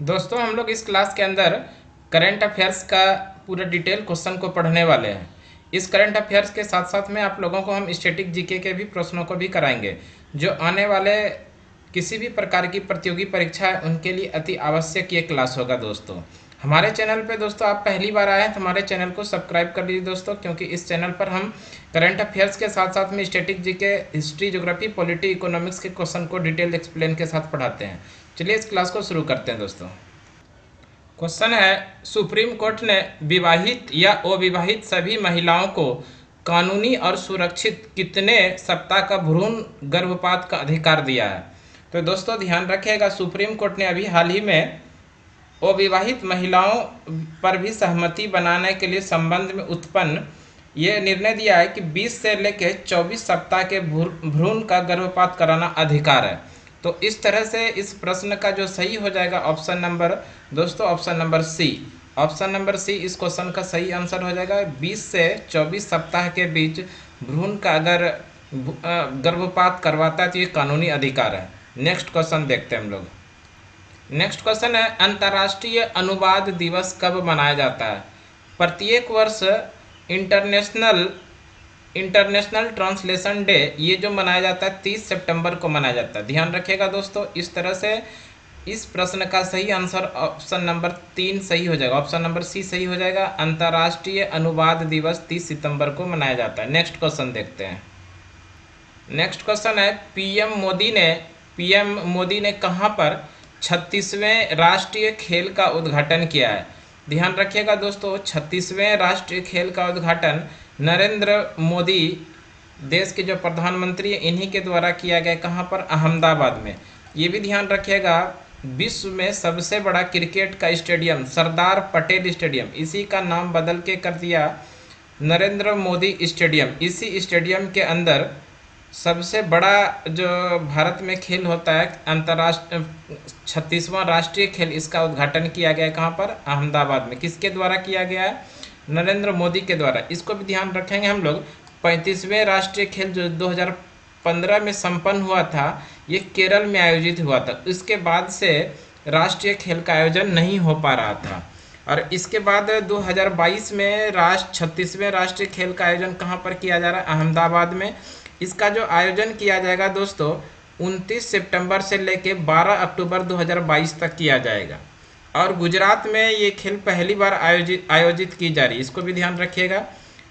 दोस्तों हम लोग इस क्लास के अंदर करंट अफेयर्स का पूरा डिटेल क्वेश्चन को पढ़ने वाले हैं। इस करंट अफेयर्स के साथ साथ में आप लोगों को हम स्टैटिक जीके के भी प्रश्नों को भी कराएंगे, जो आने वाले किसी भी प्रकार की प्रतियोगी परीक्षा है उनके लिए अति आवश्यक ये क्लास होगा। दोस्तों हमारे चैनल पे दोस्तों आप पहली बार आए हैं तो हमारे चैनल को सब्सक्राइब कर लीजिए दोस्तों, क्योंकि इस चैनल पर हम करंट अफेयर्स के साथ साथ में static GK, history, geography, polity, economics के क्वेश्चन को डिटेल एक्सप्लेन के साथ पढ़ाते हैं। चलिए इस क्लास को शुरू करते हैं। दोस्तों क्वेश्चन है, सुप्रीम कोर्ट ने विवाहित या अविवाहित सभी महिलाओं को कानूनी और सुरक्षित कितने सप्ताह का भ्रूण गर्भपात का अधिकार दिया है? तो दोस्तों ध्यान रखिएगा, सुप्रीम कोर्ट ने अभी हाल ही में अविवाहित महिलाओं पर भी सहमति बनाने के लिए संबंध में उत्पन्न ये निर्णय दिया है कि 20 से लेकर 24 सप्ताह के भ्रूण का गर्भपात कराना अधिकार है। तो इस तरह से इस प्रश्न का जो सही हो जाएगा ऑप्शन नंबर, दोस्तों option number C. Option number C इस क्वेश्चन का सही आंसर हो जाएगा। 20 से 24 सप्ताह के बीच भ्रूण का अगर गर्भपात करवाता है तो ये कानूनी अधिकार है। नेक्स्ट क्वेश्चन देखते हैं हम लोग। नेक्स्ट क्वेश्चन है, अंतर्राष्ट्रीय अनुवाद दिवस कब मनाया जाता है? प्रत्येक वर्ष इंटरनेशनल इंटरनेशनल ट्रांसलेशन डे ये जो मनाया जाता है 30 सितंबर को मनाया जाता है। ध्यान रखिएगा दोस्तों, इस तरह से इस प्रश्न का सही आंसर ऑप्शन नंबर 3 सही हो जाएगा। ऑप्शन नंबर सी सही हो जाएगा। अंतर्राष्ट्रीय अनुवाद दिवस 30 सितंबर को मनाया जाता है। नेक्स्ट क्वेश्चन देखते हैं। नेक्स्ट क्वेश्चन है, पीएम मोदी ने कहां पर 36वें राष्ट्रीय खेल का उद्घाटन किया है? ध्यान रखिएगा दोस्तों, 36वें राष्ट्रीय खेल का उद्घाटन नरेंद्र मोदी देश के जो प्रधानमंत्री हैं इन्हीं के द्वारा किया गया। कहाँ पर? अहमदाबाद में। ये भी ध्यान रखिएगा, विश्व में सबसे बड़ा क्रिकेट का स्टेडियम सरदार पटेल स्टेडियम, इसी का नाम बदल के कर दिया नरेंद्र मोदी स्टेडियम। इसी स्टेडियम के अंदर सबसे बड़ा जो भारत में खेल होता है अंतर्राष्ट्रीय 36वां राष्ट्रीय खेल, इसका उद्घाटन किया गया है। कहाँ पर? अहमदाबाद में। किसके द्वारा किया गया है? नरेंद्र मोदी के द्वारा। इसको भी ध्यान रखेंगे हम लोग। 35वें राष्ट्रीय खेल जो 2015 में संपन्न हुआ था, ये केरल में आयोजित हुआ था। इसके बाद से राष्ट्रीय खेल का आयोजन नहीं हो पा रहा था, और इसके बाद 2022 में 36वें राष्ट्रीय खेल का आयोजन कहाँ पर किया जा रहा है? अहमदाबाद में। इसका जो आयोजन किया जाएगा दोस्तों 29 सितंबर से लेकर 12 अक्टूबर 2022 तक किया जाएगा, और गुजरात में ये खेल पहली बार आयोजित की जा रही है। इसको भी ध्यान रखिएगा।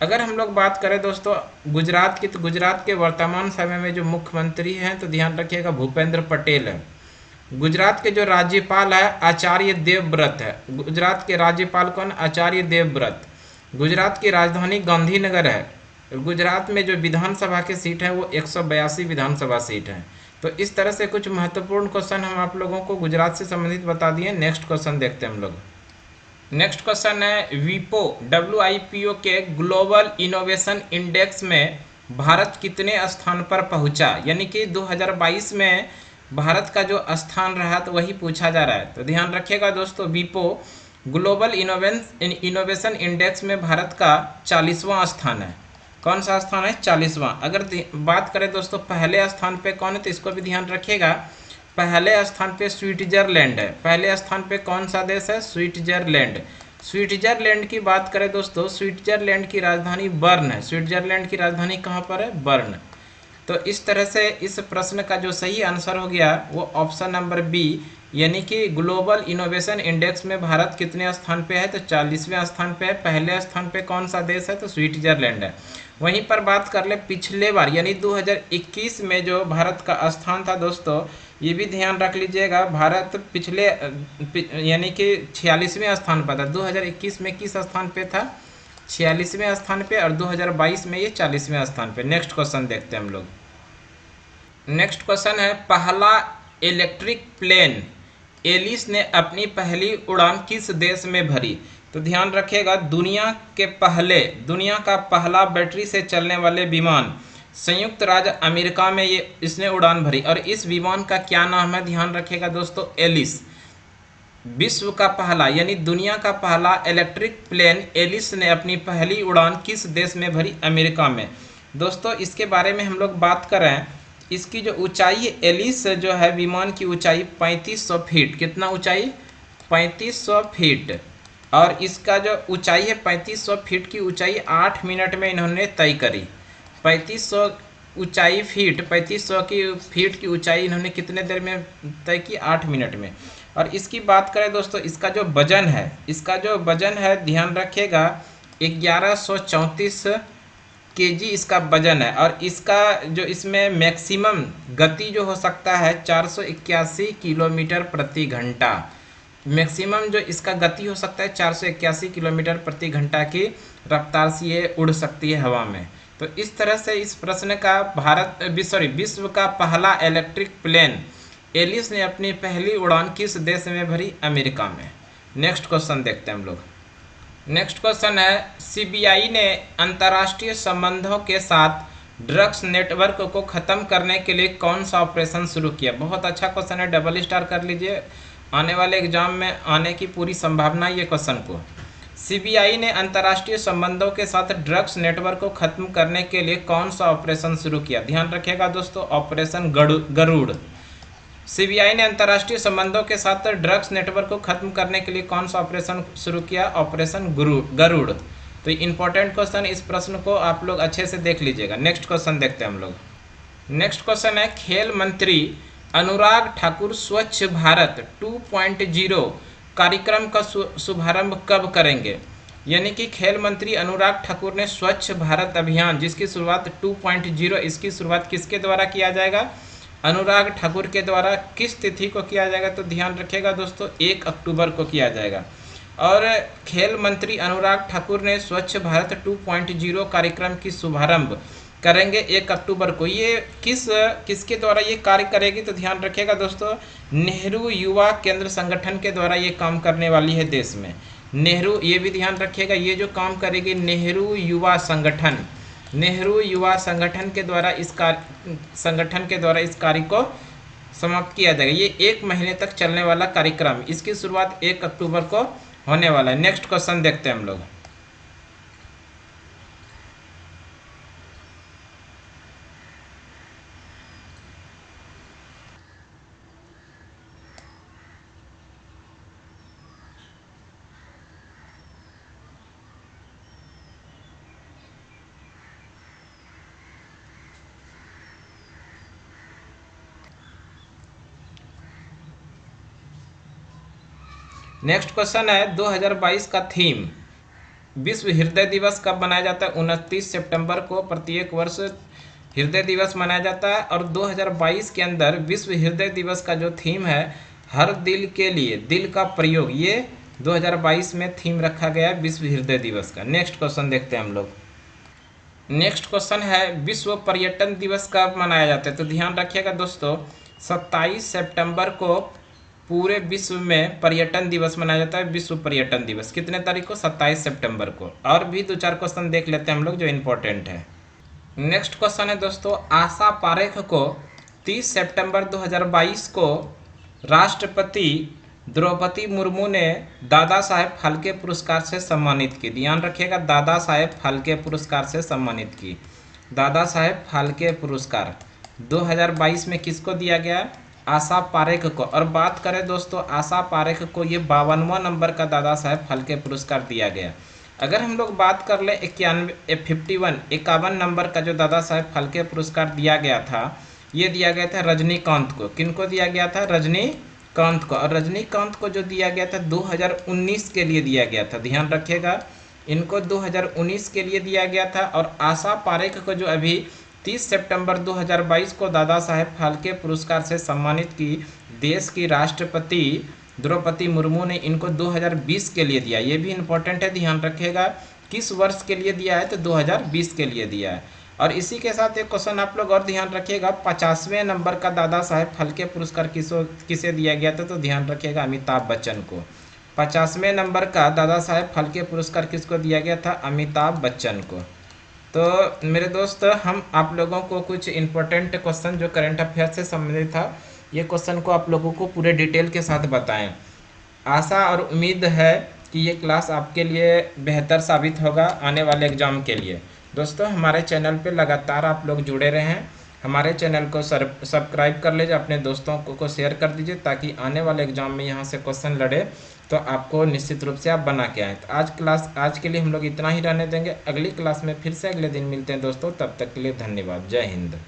अगर हम लोग बात करें दोस्तों गुजरात की, तो गुजरात के वर्तमान समय में जो मुख्यमंत्री हैं तो ध्यान रखिएगा भूपेंद्र पटेल है। गुजरात के जो राज्यपाल है आचार्य देवव्रत है। गुजरात के राज्यपाल कौन? आचार्य देवव्रत। गुजरात की राजधानी गांधीनगर है। गुजरात में जो विधानसभा के सीट है वो 182 विधानसभा सीट है। तो इस तरह से कुछ महत्वपूर्ण क्वेश्चन हम आप लोगों को गुजरात से संबंधित बता दिए। नेक्स्ट क्वेश्चन देखते हैं हम लोग। नेक्स्ट क्वेश्चन है, वीपो WIPO के ग्लोबल इनोवेशन इंडेक्स में भारत कितने स्थान पर पहुंचा? यानी कि 2022 में भारत का जो स्थान रहा तो वही पूछा जा रहा है। तो ध्यान रखिएगा दोस्तों, वीपो ग्लोबल इनोवेशन इंडेक्स में भारत का 40वां स्थान है। कौन सा स्थान है? 40वां। अगर बात करें दोस्तों पहले स्थान पे कौन है, तो इसको भी ध्यान रखिएगा। पहले स्थान पे स्विट्जरलैंड है। पहले स्थान पे कौन सा देश है? स्विट्जरलैंड। स्विट्जरलैंड की बात करें दोस्तों, स्विट्जरलैंड की राजधानी बर्न है। स्विट्जरलैंड की राजधानी कहाँ पर है? बर्न। तो इस तरह से इस प्रश्न का जो सही आंसर हो गया वो ऑप्शन नंबर बी, यानी कि ग्लोबल इनोवेशन इंडेक्स में भारत कितने स्थान पे है? तो 40वें स्थान पे है। पहले स्थान पे कौन सा देश है? तो स्विट्जरलैंड है। वहीं पर बात कर ले पिछले बार यानी 2021 में जो भारत का स्थान था दोस्तों, ये भी ध्यान रख लीजिएगा, भारत पिछले यानी कि 46वें स्थान पर था। 2021 में किस स्थान पे था? 46वें स्थान पे, और 2022 में ये 40वें स्थान पे। नेक्स्ट क्वेश्चन देखते हैं हम लोग। नेक्स्ट क्वेश्चन है, पहला इलेक्ट्रिक प्लेन एलिस ने अपनी पहली उड़ान किस देश में भरी? तो ध्यान रखिएगा, दुनिया का पहला बैटरी से चलने वाले विमान संयुक्त राज्य अमेरिका में ये इसने उड़ान भरी, और इस विमान का क्या नाम है? ध्यान रखिएगा दोस्तों, एलिस। विश्व का पहला यानी दुनिया का पहला इलेक्ट्रिक प्लेन एलिस ने अपनी पहली उड़ान किस देश में भरी? अमेरिका में। दोस्तों इसके बारे में हम लोग बात करें, इसकी जो ऊंचाई एलिस जो है विमान की ऊंचाई 3500 फीट। कितना ऊंचाई? 3500 फीट और इसका जो ऊंचाई है 3500 फीट की ऊंचाई 8 मिनट में इन्होंने तय करी। 3500 ऊंचाई फीट 3500 की फीट की ऊंचाई इन्होंने कितने देर में तय की? 8 मिनट में। और इसकी बात करें दोस्तों, इसका जो वजन है ध्यान रखिएगा 1134 केजी इसका वजन है। और इसका जो इसमें मैक्सिमम गति जो हो सकता है 481 किलोमीटर प्रति घंटा। मैक्सिमम जो इसका गति हो सकता है 481 किलोमीटर प्रति घंटा की रफ्तार से ये उड़ सकती है हवा में। तो इस तरह से इस प्रश्न का विश्व का पहला इलेक्ट्रिक प्लेन एलिस ने अपनी पहली उड़ान किस देश में भरी? अमेरिका में। नेक्स्ट क्वेश्चन देखते हैं हम लोग। नेक्स्ट क्वेश्चन है, सीबीआई ने अंतर्राष्ट्रीय संबंधों के साथ ड्रग्स नेटवर्क को खत्म करने के लिए कौन सा ऑपरेशन शुरू किया? बहुत अच्छा क्वेश्चन है, डबल स्टार कर लीजिए, आने वाले एग्जाम में आने की पूरी संभावना है ये क्वेश्चन को। सीबीआई ने अंतर्राष्ट्रीय संबंधों के साथ ड्रग्स नेटवर्क को खत्म करने के लिए कौन सा ऑपरेशन शुरू किया? ध्यान रखिएगा दोस्तों, ऑपरेशन गरुड़। सीबीआई ने अंतर्राष्ट्रीय संबंधों के साथ ड्रग्स नेटवर्क को खत्म करने के लिए कौन सा ऑपरेशन शुरू किया? ऑपरेशन गरुड़। तो इंपॉर्टेंट क्वेश्चन, इस प्रश्न को आप लोग अच्छे से देख लीजिएगा। नेक्स्ट क्वेश्चन देखते हैं हम लोग। नेक्स्ट क्वेश्चन है, खेल मंत्री अनुराग ठाकुर स्वच्छ भारत 2.0 कार्यक्रम का शुभारंभ कब करेंगे? यानी कि खेल मंत्री अनुराग ठाकुर ने स्वच्छ भारत अभियान जिसकी शुरुआत 2.0 इसकी शुरुआत किसके द्वारा किया जाएगा? अनुराग ठाकुर के द्वारा। किस तिथि को किया जाएगा? तो ध्यान रखिएगा दोस्तों 1 अक्टूबर को किया जाएगा। और खेल मंत्री अनुराग ठाकुर ने स्वच्छ भारत 2.0 कार्यक्रम की शुभारंभ करेंगे 1 अक्टूबर को। ये किसके द्वारा ये कार्य करेगी? तो ध्यान रखिएगा दोस्तों, नेहरू युवा केंद्र संगठन के द्वारा ये काम करने वाली है देश में। नेहरू, ये भी ध्यान रखिएगा, ये जो काम करेगी नेहरू युवा संगठन के द्वारा इस कार्य को समाप्त किया जाएगा। ये 1 महीने तक चलने वाला कार्यक्रम, इसकी शुरुआत 1 अक्टूबर को होने वाला है। नेक्स्ट क्वेश्चन देखते हैं हम लोग। नेक्स्ट क्वेश्चन है, 2022 का थीम विश्व हृदय दिवस कब मनाया जाता है? 29 सितंबर को प्रत्येक वर्ष हृदय दिवस मनाया जाता है। और 2022 के अंदर विश्व हृदय दिवस का जो थीम है, हर दिल के लिए दिल का प्रयोग, ये 2022 में थीम रखा गया है विश्व हृदय दिवस का। नेक्स्ट क्वेश्चन देखते हैं हम लोग। नेक्स्ट क्वेश्चन है, विश्व पर्यटन दिवस कब मनाया जाता है? तो ध्यान रखिएगा दोस्तों 27 सितंबर को पूरे विश्व में पर्यटन दिवस मनाया जाता है। विश्व पर्यटन दिवस कितने तारीख को? 27 सितंबर को। और भी 2-4 क्वेश्चन देख लेते हैं हम लोग जो इम्पोर्टेंट है। नेक्स्ट क्वेश्चन है दोस्तों, आशा पारेख को 30 सितंबर 2022 को राष्ट्रपति द्रौपदी मुर्मू ने दादा साहेब फाल्के पुरस्कार से सम्मानित की। ध्यान रखिएगा, दादा साहेब फाल्के पुरस्कार से सम्मानित की। दादा साहेब फाल्के पुरस्कार 2022 में किसको दिया गया? आशा पारेख को। और बात करें दोस्तों, आशा पारेख को ये 52वां नंबर का दादा साहेब फाल्के पुरस्कार दिया गया। अगर हम लोग बात कर ले 51 नंबर का जो दादा साहेब फाल्के पुरस्कार दिया गया था, ये दिया गया था रजनीकांत को। किनको दिया गया था? रजनीकांत को। और रजनीकांत को जो दिया गया था 2019 के लिए दिया गया था। ध्यान रखिएगा, इनको 2019 के लिए दिया गया था। और आशा पारेख को जो अभी 30 सितंबर 2022 को दादा साहेब फाल्के पुरस्कार से सम्मानित की देश की राष्ट्रपति द्रौपदी मुर्मू ने इनको 2020 के लिए दिया। ये भी इम्पोर्टेंट है, ध्यान रखिएगा किस वर्ष के लिए दिया है? तो 2020 के लिए दिया है। और इसी के साथ एक क्वेश्चन आप लोग और ध्यान रखिएगा, 50वें नंबर का दादा साहेब फाल्के पुरस्कार किसे दिया गया था? तो ध्यान रखिएगा अमिताभ बच्चन को। 50वें नंबर का दादा साहेब फाल्के पुरस्कार किसको दिया गया था? अमिताभ बच्चन को। तो मेरे दोस्त, हम आप लोगों को कुछ इम्पोर्टेंट क्वेश्चन जो करंट अफेयर से संबंधित था, ये क्वेश्चन को आप लोगों को पूरे डिटेल के साथ बताएं। आशा और उम्मीद है कि ये क्लास आपके लिए बेहतर साबित होगा आने वाले एग्ज़ाम के लिए। दोस्तों, हमारे चैनल पे लगातार आप लोग जुड़े रहें, हमारे चैनल को सब्सक्राइब कर लीजिए, अपने दोस्तों को शेयर कर दीजिए, ताकि आने वाले एग्जाम में यहाँ से क्वेश्चन लड़े तो आपको निश्चित रूप से आप बना के आएँ। तो आज के लिए हम लोग इतना ही रहने देंगे। अगली क्लास में फिर से अगले दिन मिलते हैं दोस्तों, तब तक के लिए धन्यवाद। जय हिंद।